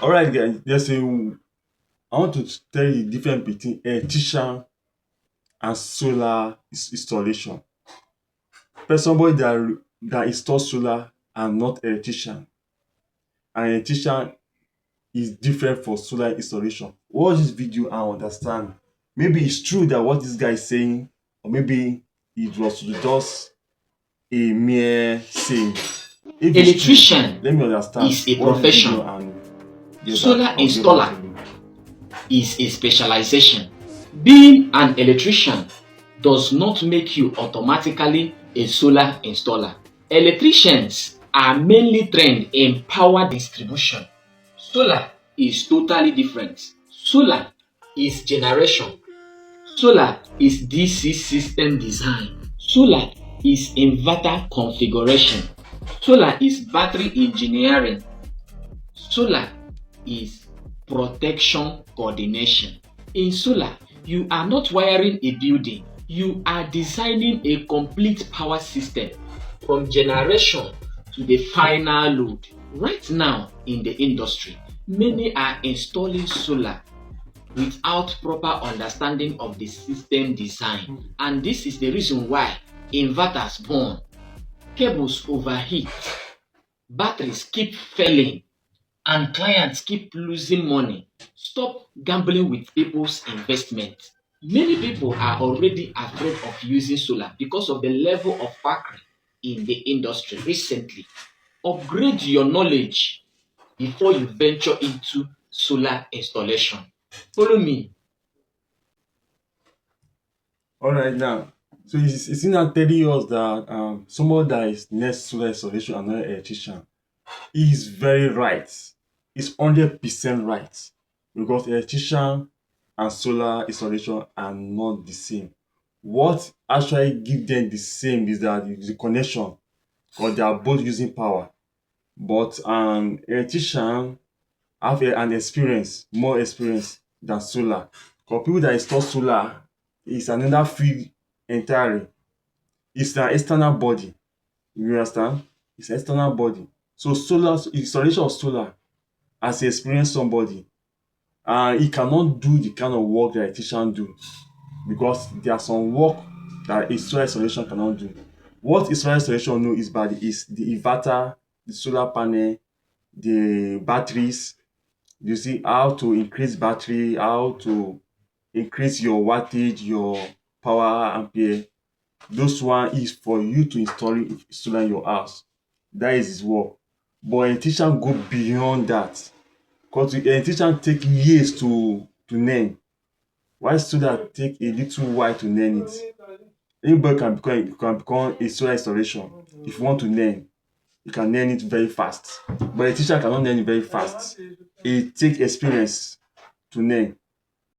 All right, guys. I want to tell you the difference between electrician and solar installation. But somebody that installs solar and not electrician, and electrician is different for solar installation. Watch this video and understand. Maybe it's true that what this guy is saying, or maybe it was just a mere saying. If it's true, Electrician let me understand. is a Watch this video profession. and get back. Solar I'll get back to installer you. is a specialization. Being an electrician does not make you automatically a solar installer. Electricians are mainly trained in power distribution. Solar is totally different. Solar is generation. Solar is DC system design. Solar is inverter configuration. Solar is battery engineering. Solar is protection coordination. In solar, you are not wiring a building, you are designing a complete power system from generation to the final load. Right now in the industry, many are installing solar without proper understanding of the system design, and this is the reason why inverters burn, cables overheat, batteries keep failing, and clients keep losing money. Stop gambling with people's investment. Many people are already afraid of using solar because of the level of factory in the industry recently. Upgrade your knowledge before you venture into solar installation. Follow me. All right, now. So it's now telling us that someone that is next solar installation and not an electrician is very right. It's 100% right because electrician and solar installation are not the same. What actually give them the same is that the connection, because they are both using power. But an electrician have an experience, more experience than solar. Because people that install solar is another field entirely. It's an external body. You understand? It's an external body. So solar installation of solar as experienced somebody, and he cannot do the kind of work that electrician do because there are some work that a solar installation cannot do. What a solar installation know is the inverter, the solar panel, the batteries. You see how to increase battery, how to increase your wattage, your power ampere. Those one is for you to install solar in your house. That is his work. But electrician go beyond that. Because the electrician take years to learn. Why solar take a little while to learn it? Anybody can become a solar installation. If you want to learn, you can learn it very fast. But electrician cannot learn it very fast. It take experience to learn.